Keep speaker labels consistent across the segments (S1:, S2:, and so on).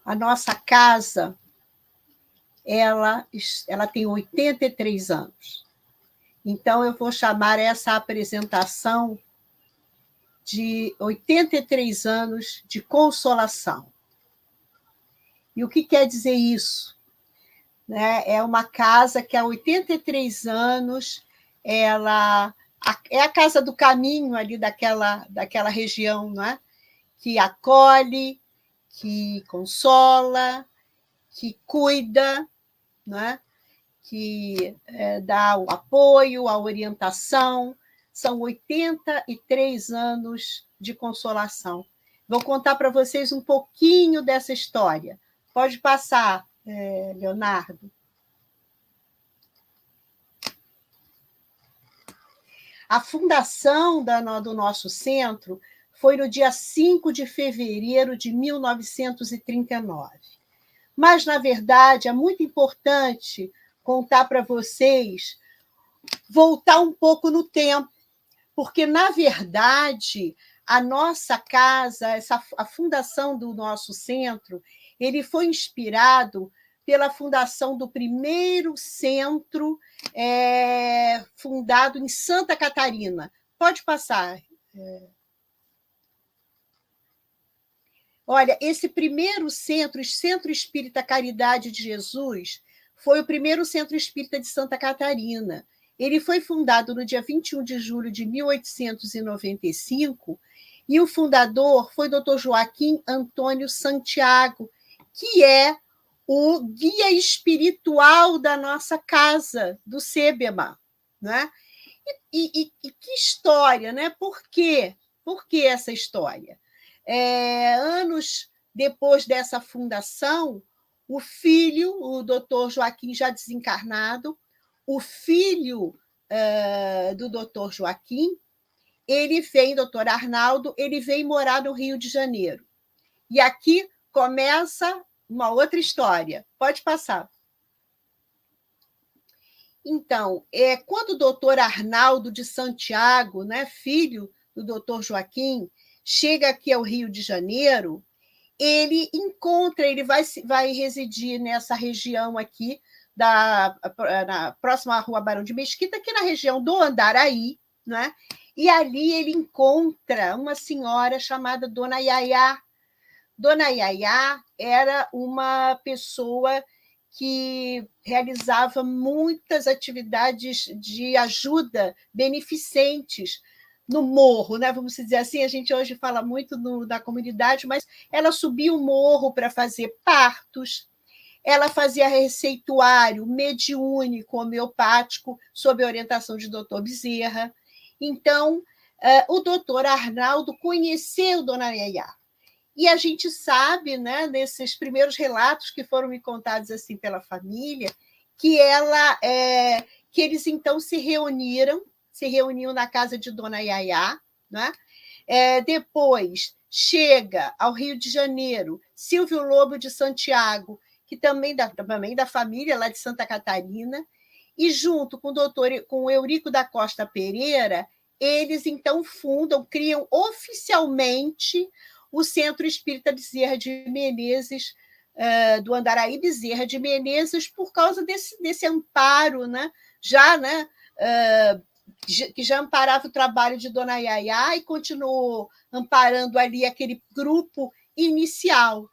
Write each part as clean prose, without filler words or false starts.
S1: a nossa casa, ela tem 83 anos. Então, eu vou chamar essa apresentação de 83 anos de consolação. E o que quer dizer isso? Né? É uma casa que há 83 anos ela é a casa do caminho ali daquela região, não é? Que acolhe, que consola, que cuida, não é? Que dá o apoio, a orientação. São 83 anos de consolação. Vou contar para vocês um pouquinho dessa história. Pode passar, Leonardo. A fundação do nosso centro foi no dia 5 de fevereiro de 1939. Mas, na verdade, é muito importante contar para vocês, voltar um pouco no tempo, porque, na verdade, a nossa casa, a fundação do nosso centro, ele foi inspirado pela fundação do primeiro centro fundado em Santa Catarina. Pode passar. Olha, esse primeiro centro, o Centro Espírita Caridade de Jesus, foi o primeiro centro espírita de Santa Catarina. Ele foi fundado no dia 21 de julho de 1895 e o fundador foi o Dr. Joaquim Antônio Santiago, que é o guia espiritual da nossa casa, do CEBEMA. Né? E que história, né? Por quê? Por que essa história? Anos depois dessa fundação, o filho, o doutor Joaquim, já desencarnado, o filho do doutor Joaquim, ele vem, doutor Arnaldo, ele vem morar no Rio de Janeiro. E aqui começa uma outra história. Pode passar. Então, quando o doutor Arnaldo de Santiago, né, filho do doutor Joaquim, chega aqui ao Rio de Janeiro, ele vai residir nessa região aqui, na próxima à Rua Barão de Mesquita, aqui na região do Andaraí, né? E ali ele encontra uma senhora chamada Dona Yayá. Dona Yayá era uma pessoa que realizava muitas atividades de ajuda beneficentes no morro, né? Vamos dizer assim, a gente hoje fala muito da comunidade, mas ela subia o morro para fazer partos, ela fazia receituário mediúnico, homeopático, sob a orientação de doutor Bezerra. Então, o doutor Arnaldo conheceu Dona Yayá. E a gente sabe, né, nesses primeiros relatos que foram me contados assim pela família, que eles então se reuniam na casa de Dona Yayá, né? Depois chega ao Rio de Janeiro Silvio Lobo de Santiago, que também da família lá de Santa Catarina, e junto com o Eurico da Costa Pereira, eles então criam oficialmente o Centro Espírita Bezerra de Menezes, do Andaraí Bezerra de Menezes, por causa desse amparo, né? Que já amparava o trabalho de Dona Yayá e continuou amparando ali aquele grupo inicial.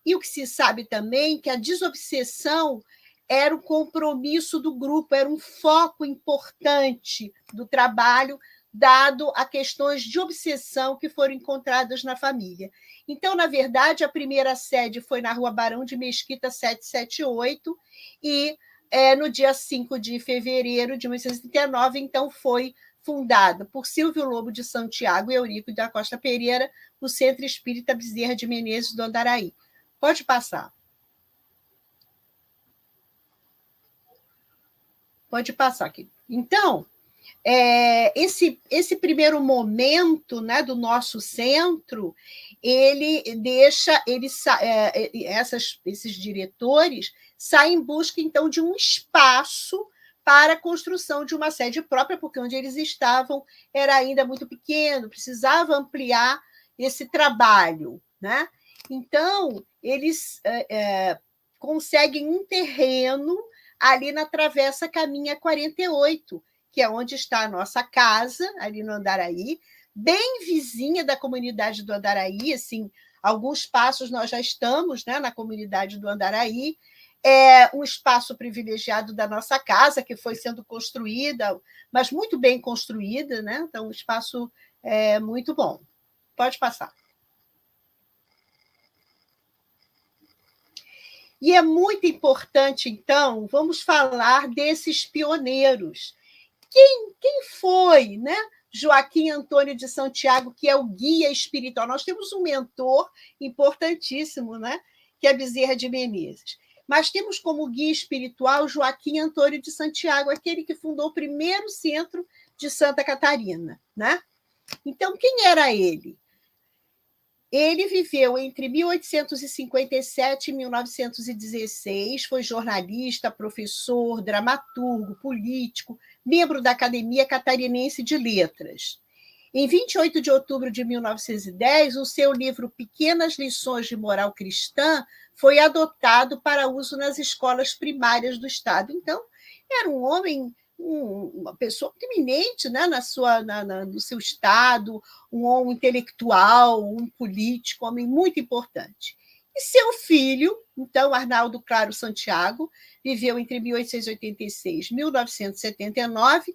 S1: E o que se sabe também é que a desobsessão era um compromisso do grupo, era um foco importante do trabalho, dado a questões de obsessão que foram encontradas na família. Então, na verdade, a primeira sede foi na Rua Barão de Mesquita 778, e no dia 5 de fevereiro de 1939, então, foi fundado por Silvio Lobo de Santiago e Eurico da Costa Pereira, o Centro Espírita Bezerra de Menezes do Andaraí. Pode passar. Pode passar aqui. Então, esse primeiro momento, né, do nosso centro, esses diretores saem em busca, então, de um espaço para a construção de uma sede própria, porque onde eles estavam era ainda muito pequeno, precisava ampliar esse trabalho, né? Então, eles conseguem um terreno ali na Travessa Caminha 48, que é onde está a nossa casa, ali no Andaraí, bem vizinha da comunidade do Andaraí, assim, alguns passos nós já estamos, né, na comunidade do Andaraí. É um espaço privilegiado da nossa casa, que foi sendo construída, mas muito bem construída, né? Então, um espaço muito bom. Pode passar. E é muito importante, então, vamos falar desses pioneiros. Quem foi, né? Joaquim Antônio de Santiago, que é o guia espiritual. Nós temos um mentor importantíssimo, né? Que é Bezerra de Menezes. Mas temos como guia espiritual Joaquim Antônio de Santiago, aquele que fundou o primeiro centro de Santa Catarina, né? Então, quem era ele? Ele viveu entre 1857 e 1916, foi jornalista, professor, dramaturgo, político, membro da Academia Catarinense de Letras. Em 28 de outubro de 1910, o seu livro Pequenas Lições de Moral Cristã foi adotado para uso nas escolas primárias do Estado. Então, era um homem, uma pessoa eminente, né, no seu estado, um homem intelectual, um político, um homem muito importante. E seu filho, então, Arnaldo Claro Santiago, viveu entre 1886 e 1979,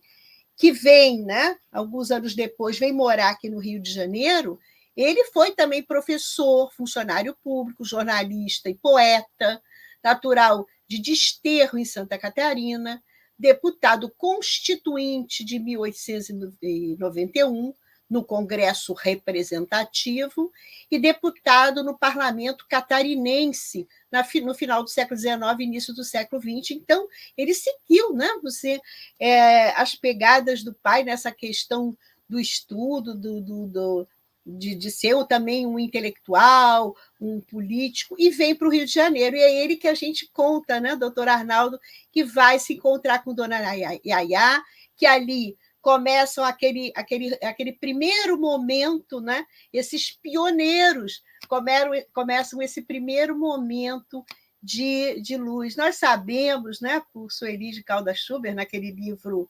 S1: que vem, né, alguns anos depois, vem morar aqui no Rio de Janeiro. Ele foi também professor, funcionário público, jornalista e poeta, natural de Desterro, em Santa Catarina, deputado constituinte de 1891, no Congresso Representativo, e deputado no Parlamento Catarinense, no final do século XIX, início do século XX. Então, ele seguiu, né, as pegadas do pai nessa questão do estudo, de ser também um intelectual, um político, e vem para o Rio de Janeiro. E é ele que a gente conta, né, doutor Arnaldo, que vai se encontrar com dona Yaya, que ali começam aquele primeiro momento, né? Esses pioneiros começam esse primeiro momento de luz. Nós sabemos, né, por Sueli de Caldas Schubert, naquele livro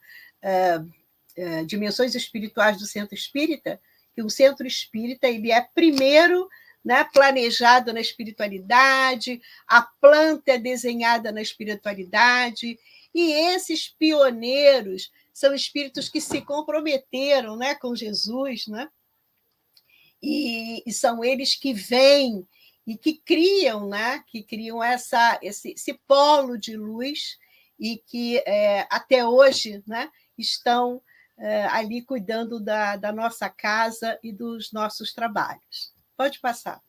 S1: Dimensões Espirituais do Centro Espírita, que o Centro Espírita ele é primeiro, né, planejado na espiritualidade, a planta é desenhada na espiritualidade, e esses pioneiros são espíritos que se comprometeram, né, com Jesus, né? E são eles que vêm e que criam, né, esse polo de luz e que até hoje, né, estão ali cuidando da nossa casa e dos nossos trabalhos. Pode passar.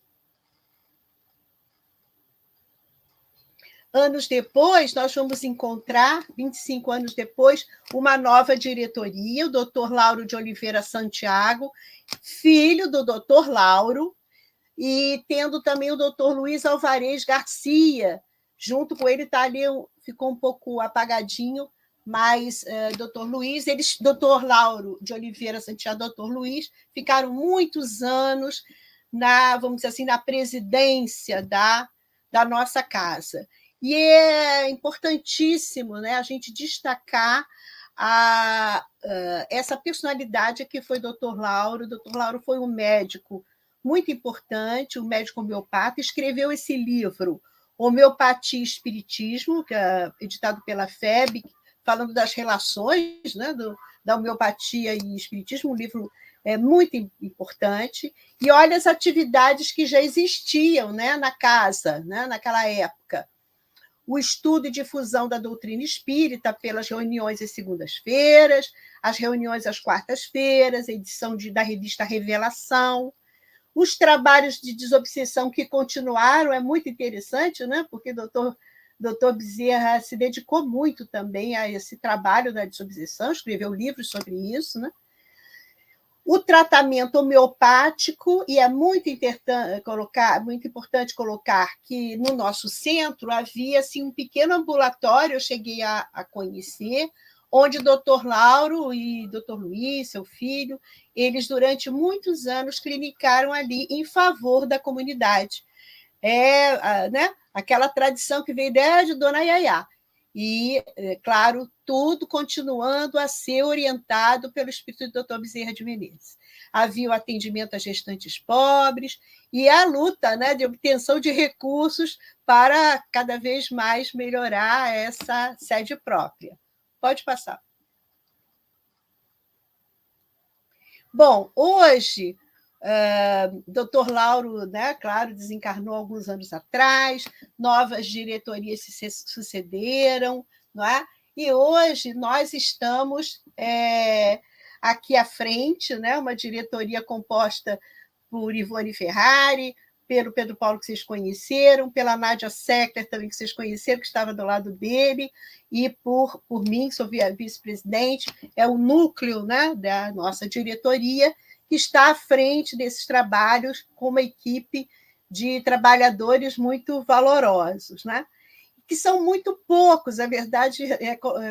S1: Anos depois, nós vamos encontrar, 25 anos depois, uma nova diretoria, o doutor Lauro de Oliveira Santiago, filho do doutor Lauro, e tendo também o doutor Luiz Alvarez Garcia, junto com ele, está ali, ficou um pouco apagadinho, mas doutor Luiz, doutor Lauro de Oliveira Santiago, doutor Luiz, ficaram muitos anos vamos dizer assim, na presidência da nossa casa. E é importantíssimo, né, a gente destacar essa personalidade que foi doutor Lauro. Doutor Lauro foi um médico muito importante, um médico homeopata, escreveu esse livro, Homeopatia e Espiritismo, que é editado pela FEB, falando das relações, né, da homeopatia e espiritismo, um livro muito importante. E olha as atividades que já existiam, né, na casa, né, naquela época. O estudo e difusão da doutrina espírita pelas reuniões às segundas-feiras, as reuniões às quartas-feiras, a edição da revista Revelação, os trabalhos de desobsessão que continuaram, é muito interessante, né? Porque o doutor Bezerra se dedicou muito também a esse trabalho da desobsessão, escreveu livros sobre isso, né? O tratamento homeopático, e é muito importante colocar que no nosso centro havia assim, um pequeno ambulatório, eu cheguei a conhecer, onde o doutor Lauro e doutor Luiz, seu filho, eles durante muitos anos clinicaram ali em favor da comunidade. né, aquela tradição que veio desde Dona Yayá. E, claro, tudo continuando a ser orientado pelo espírito do Dr. Bezerra de Menezes. Havia o atendimento às gestantes pobres e a luta, né, de obtenção de recursos para cada vez mais melhorar essa sede própria. Pode passar. Bom, hoje, Dr. Lauro, né, claro, desencarnou alguns anos atrás, novas diretorias se sucederam, não é? E hoje nós estamos aqui à frente, né, uma diretoria composta por Ivone Ferrari, pelo Pedro Paulo, que vocês conheceram, pela Nádia Seckler, também, que vocês conheceram, que estava do lado dele, e por mim, que sou vice-presidente, é o núcleo, né, da nossa diretoria, que está à frente desses trabalhos com uma equipe de trabalhadores muito valorosos, né? Que são muito poucos, a verdade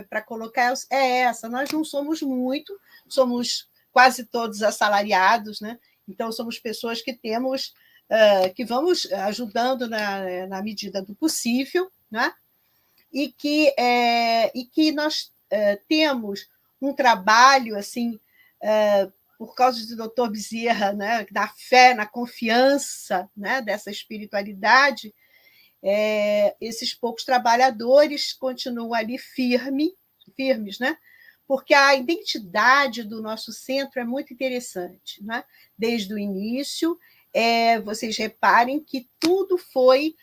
S1: para colocar é essa, nós não somos muito, somos quase todos assalariados, né? Então somos pessoas que temos, que vamos ajudando na medida do possível, né? E que nós temos um trabalho assim, por causa do Dr. Bezerra, né? Na fé, na confiança, né? Dessa espiritualidade, esses poucos trabalhadores continuam ali firmes, né? Porque a identidade do nosso centro é muito interessante, né? Desde o início, vocês reparem que tudo foi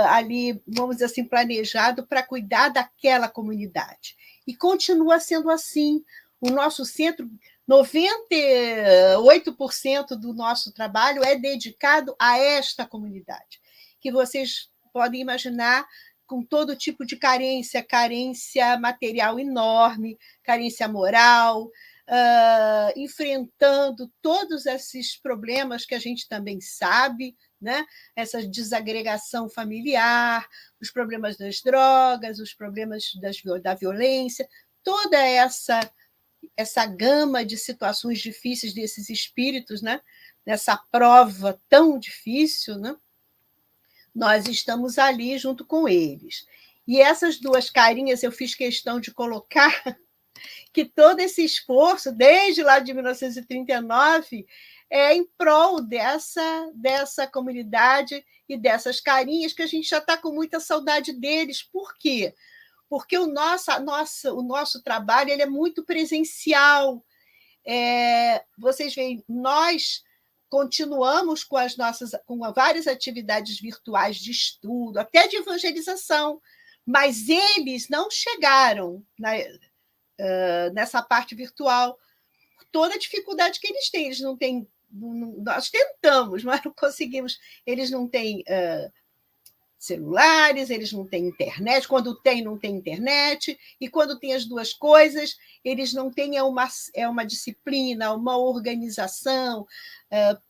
S1: ali, vamos dizer assim, planejado para cuidar daquela comunidade. E continua sendo assim. O nosso centro, 98% do nosso trabalho é dedicado a esta comunidade, que vocês podem imaginar com todo tipo de carência material enorme, carência moral, enfrentando todos esses problemas que a gente também sabe, né? Essa desagregação familiar, os problemas das drogas, os problemas da violência, toda essa gama de situações difíceis desses espíritos, né? Nessa prova tão difícil, né? Nós estamos ali junto com eles. E essas duas carinhas eu fiz questão de colocar que todo esse esforço, desde lá de 1939, é em prol dessa comunidade e dessas carinhas que a gente já está com muita saudade deles. Por quê? Porque o nosso trabalho ele é muito presencial. Vocês veem, nós continuamos com várias atividades virtuais de estudo, até de evangelização, mas eles não chegaram nessa parte virtual. Toda a dificuldade que eles têm, eles não têm. Nós tentamos, mas não conseguimos. Eles não têm celulares, eles não têm internet, quando tem, não tem internet, e quando tem as duas coisas, eles não têm uma disciplina, uma organização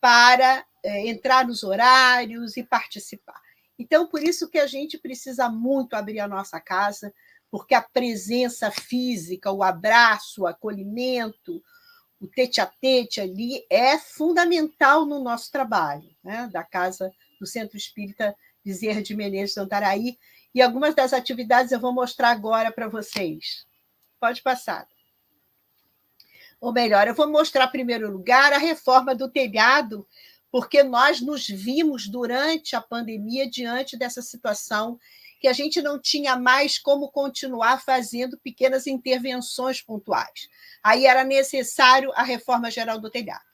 S1: para entrar nos horários e participar. Então, por isso que a gente precisa muito abrir a nossa casa, porque a presença física, o abraço, o acolhimento, o tete-a-tete ali é fundamental no nosso trabalho, né? Da Casa do Centro Espírita Bezerra de Menezes do Andaraí, e algumas das atividades eu vou mostrar agora para vocês. Pode passar. Ou melhor, eu vou mostrar, em primeiro lugar, a reforma do telhado, porque nós nos vimos durante a pandemia diante dessa situação que a gente não tinha mais como continuar fazendo pequenas intervenções pontuais. Aí era necessário a reforma geral do telhado,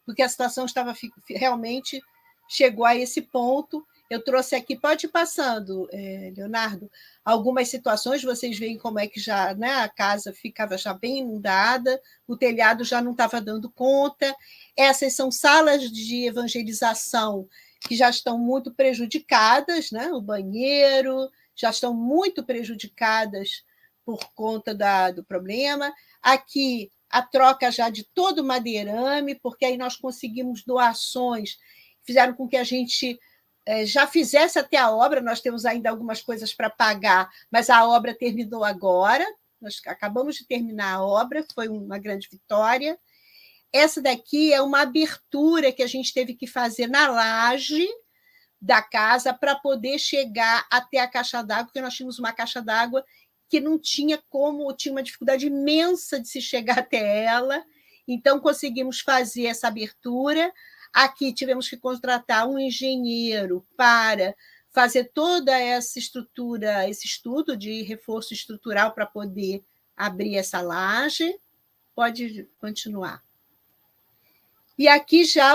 S1: porque a situação estava realmente chegou a esse ponto. Eu trouxe aqui, pode ir passando, Leonardo, algumas situações, vocês veem como é que já, né, a casa ficava já bem inundada, o telhado já não estava dando conta. Essas são salas de evangelização que já estão muito prejudicadas, né? O banheiro já estão muito prejudicadas por conta do problema. Aqui, a troca já de todo o madeirame, porque aí nós conseguimos doações, fizeram com que a gente já fizesse até a obra, nós temos ainda algumas coisas para pagar, mas a obra terminou agora, nós acabamos de terminar a obra, foi uma grande vitória. Essa daqui é uma abertura que a gente teve que fazer na laje, da casa para poder chegar até a caixa d'água, porque nós tínhamos uma caixa d'água que não tinha como, tinha uma dificuldade imensa de se chegar até ela, então conseguimos fazer essa abertura. Aqui tivemos que contratar um engenheiro para fazer toda essa estrutura, esse estudo de reforço estrutural para poder abrir essa laje. Pode continuar. E aqui já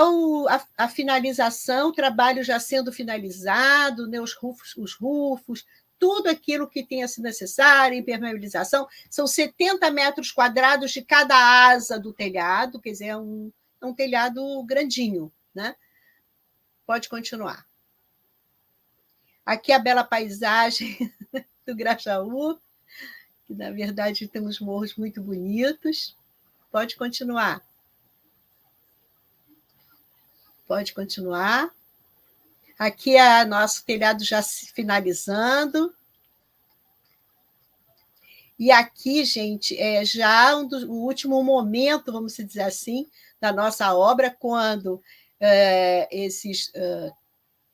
S1: a finalização, o trabalho já sendo finalizado, né, os rufos, tudo aquilo que tenha sido necessário, impermeabilização, são 70 metros quadrados de cada asa do telhado, quer dizer, é um telhado grandinho, né? Pode continuar. Aqui a bela paisagem do Grajaú, que, na verdade, tem uns morros muito bonitos. Pode continuar. Pode continuar. Aqui é nosso telhado já finalizando. E aqui, gente, é já o último momento, vamos dizer assim, da nossa obra, quando esses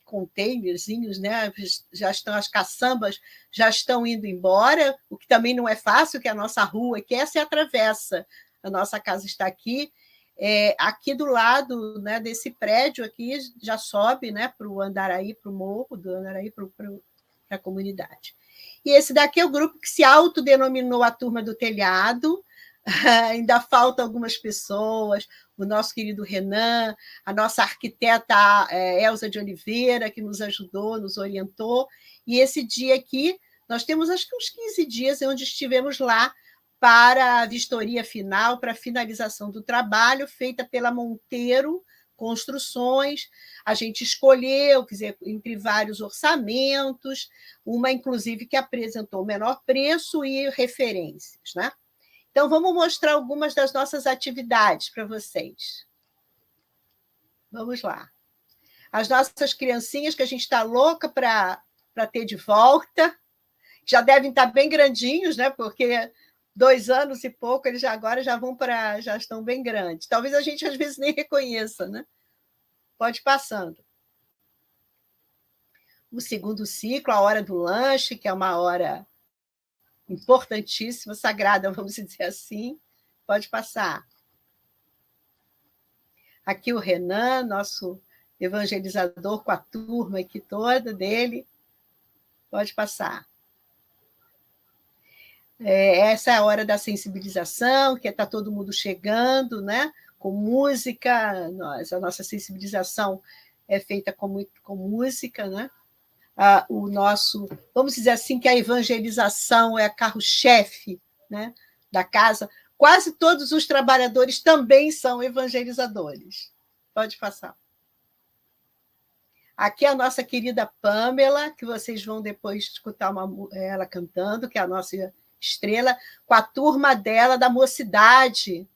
S1: containerzinhos, né, já estão, as caçambas já estão indo embora, o que também não é fácil, que é a nossa rua, que essa é a travessa. A nossa casa está aqui. Aqui do lado, né, desse prédio aqui, já sobe, né, para o Andaraí, para o morro do Andaraí, para a comunidade. E esse daqui é o grupo que se autodenominou a Turma do Telhado. Ainda faltam algumas pessoas, o nosso querido Renan, a nossa arquiteta Elza de Oliveira, que nos ajudou, nos orientou. E esse dia aqui, nós temos acho que uns 15 dias onde estivemos lá para a vistoria final, para a finalização do trabalho, feita pela Monteiro Construções. A gente escolheu, quer dizer, entre vários orçamentos, uma, inclusive, que apresentou o menor preço e referências, né? Então, vamos mostrar algumas das nossas atividades para vocês. Vamos lá. As nossas criancinhas, que a gente está louca para ter de volta, já devem estar bem grandinhos, né? Porque 2 anos e pouco, eles agora já estão bem grandes. Talvez a gente, às vezes, nem reconheça, né? Pode ir passando. O segundo ciclo, a hora do lanche, que é uma hora importantíssima, sagrada, vamos dizer assim. Pode passar. Aqui o Renan, nosso evangelizador, com a turma aqui toda dele. Pode passar. Essa é a hora da sensibilização, que está todo mundo chegando, né? Com música. A nossa sensibilização é feita com música, né? Vamos dizer assim, que a evangelização é a carro-chefe, né, da casa. Quase todos os trabalhadores também são evangelizadores. Pode passar. Aqui é a nossa querida Pamela, que vocês vão depois escutar ela cantando, que é a nossa estrela, com a turma dela da mocidade,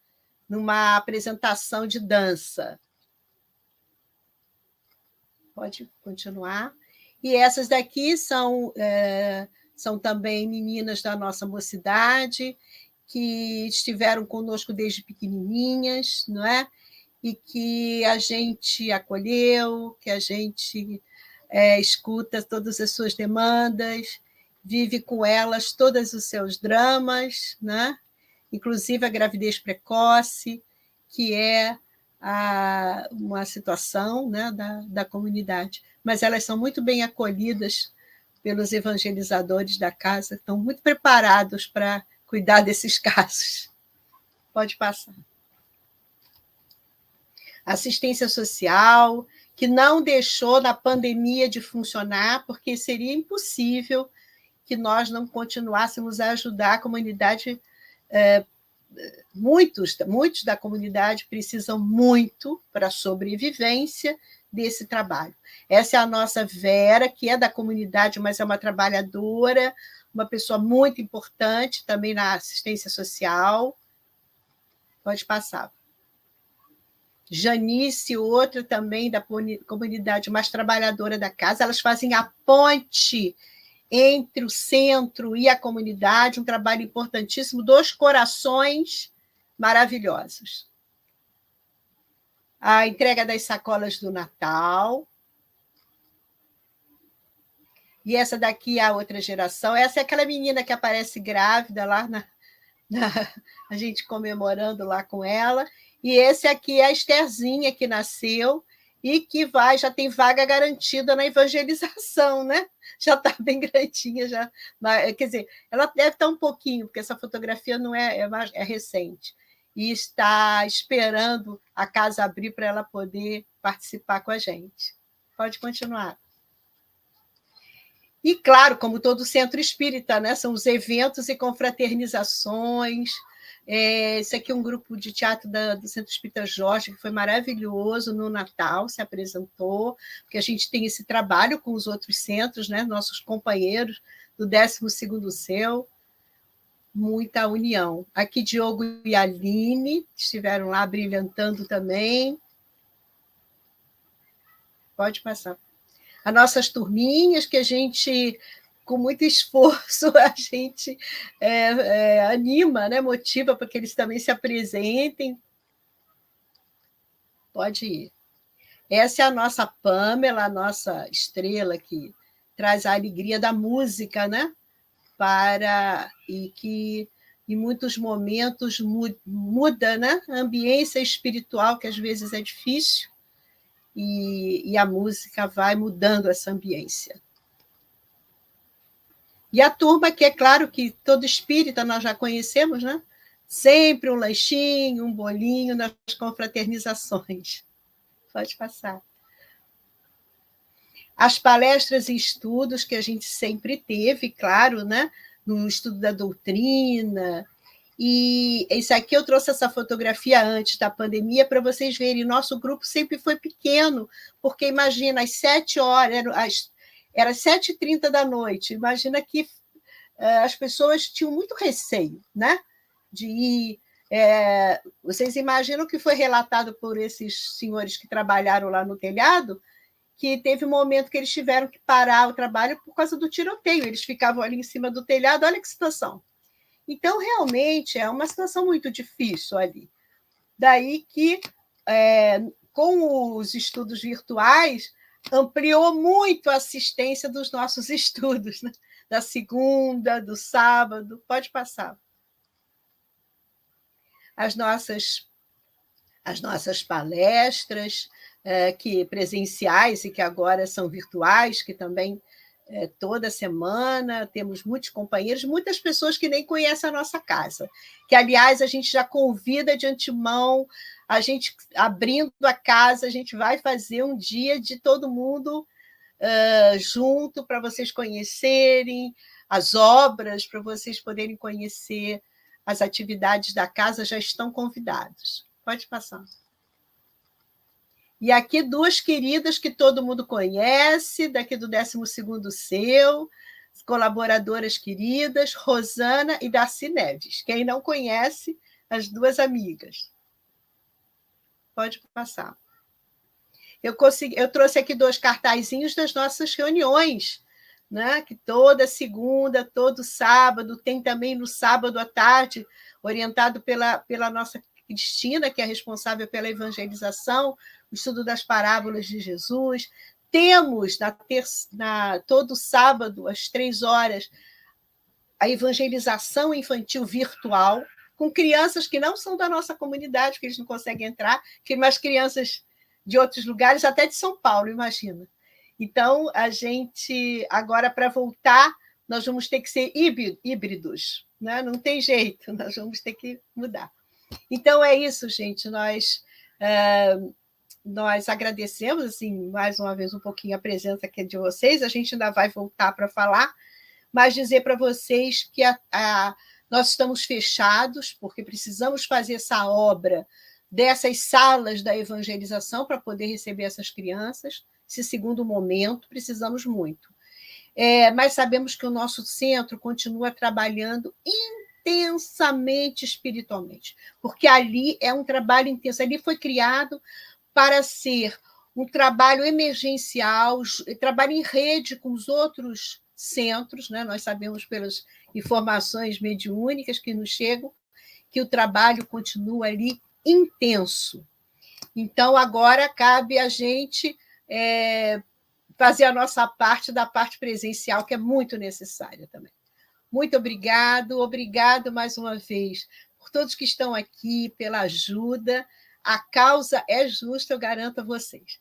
S1: numa apresentação de dança. Pode continuar. E essas daqui são também meninas da nossa mocidade, que estiveram conosco desde pequenininhas, não é? E que a gente acolheu, que a gente escuta todas as suas demandas, vive com elas todos os seus dramas, né? Inclusive a gravidez precoce, que é uma situação, né, da comunidade. Mas elas são muito bem acolhidas pelos evangelizadores da casa, estão muito preparados para cuidar desses casos. Pode passar. Assistência social, que não deixou na pandemia de funcionar, porque seria impossível que nós não continuássemos a ajudar a comunidade. Muitos da comunidade precisam muito para a sobrevivência desse trabalho. Essa é a nossa Vera, que é da comunidade, mas é uma trabalhadora, uma pessoa muito importante também na assistência social. Pode passar. Janice, outra também da comunidade mais trabalhadora da casa, elas fazem a ponte entre o centro e a comunidade, um trabalho importantíssimo, dos corações maravilhosos. A entrega das sacolas do Natal. E essa daqui é a outra geração. Essa é aquela menina que aparece grávida lá a gente comemorando lá com ela. E esse aqui é a Estherzinha, que nasceu e que já tem vaga garantida na evangelização, né? Já está bem grandinha, já. Quer dizer, ela deve estar um pouquinho, porque essa fotografia não é recente. E está esperando a casa abrir para ela poder participar com a gente. Pode continuar. E, claro, como todo centro espírita, né, são os eventos e confraternizações. Esse aqui é um grupo de teatro do Centro Espírita Jorge, que foi maravilhoso no Natal, se apresentou, porque a gente tem esse trabalho com os outros centros, né, nossos companheiros do 12º Céu, muita união. Aqui Diogo e Aline estiveram lá brilhantando também. Pode passar. As nossas turminhas, que a gente, com muito esforço, a gente anima, né? Motiva para que eles também se apresentem. Pode ir. Essa é a nossa Pamela, a nossa estrela, que traz a alegria da música, né? E que, em muitos momentos, muda, né? A ambiência espiritual, que às vezes é difícil, e a música vai mudando essa ambiência. E a turma, que é claro que todo espírita nós já conhecemos, né? Sempre um lanchinho, um bolinho nas confraternizações. Pode passar. As palestras e estudos que a gente sempre teve, claro, né? No estudo da doutrina. E isso aqui eu trouxe essa fotografia antes da pandemia para vocês verem. Nosso grupo sempre foi pequeno, porque imagina, às 7h, era 7h30 da noite. Imagina que as pessoas tinham muito receio, né? De ir. Vocês imaginam que foi relatado por esses senhores que trabalharam lá no telhado, que teve um momento que eles tiveram que parar o trabalho por causa do tiroteio. Eles ficavam ali em cima do telhado, olha que situação. Então, realmente, é uma situação muito difícil ali. Daí que, com os estudos virtuais, ampliou muito a assistência dos nossos estudos, né? Da segunda, do sábado. Pode passar. As nossas palestras, que presenciais e que agora são virtuais, que também toda semana temos muitos companheiros, muitas pessoas que nem conhecem a nossa casa, que, aliás, a gente já convida de antemão, a gente abrindo a casa, a gente vai fazer um dia de todo mundo junto, para vocês conhecerem as obras, para vocês poderem conhecer as atividades da casa, já estão convidados. Pode passar. E aqui duas queridas que todo mundo conhece, daqui do 12º Céu, colaboradoras queridas, Rosana e Darcy Neves. Quem não conhece, as duas amigas. Pode passar. Eu trouxe aqui 2 cartazinhos das nossas reuniões, né? Que toda segunda, todo sábado, tem também no sábado à tarde, orientado pela nossa Cristina, que é responsável pela evangelização, o estudo das parábolas de Jesus. Temos, todo sábado, às 3h, a evangelização infantil virtual, com crianças que não são da nossa comunidade, porque eles não conseguem entrar, mas crianças de outros lugares, até de São Paulo, imagina. Então, a gente, agora, para voltar, nós vamos ter que ser híbridos, né? Não tem jeito, nós vamos ter que mudar. Então, é isso, gente. Nós agradecemos, assim, mais uma vez, um pouquinho a presença aqui de vocês. A gente ainda vai voltar para falar, mas dizer para vocês que nós estamos fechados, porque precisamos fazer essa obra dessas salas da evangelização para poder receber essas crianças. Esse segundo momento, precisamos muito. Mas sabemos que o nosso centro continua trabalhando intensamente espiritualmente, porque ali é um trabalho intenso. Ali foi criado para ser um trabalho emergencial, trabalho em rede com os outros centros, né? Nós sabemos pelas informações mediúnicas que nos chegam que o trabalho continua ali intenso. Então, agora cabe a gente fazer a nossa parte da parte presencial, que é muito necessária também. Muito obrigado mais uma vez por todos que estão aqui, pela ajuda. A causa é justa, eu garanto a vocês.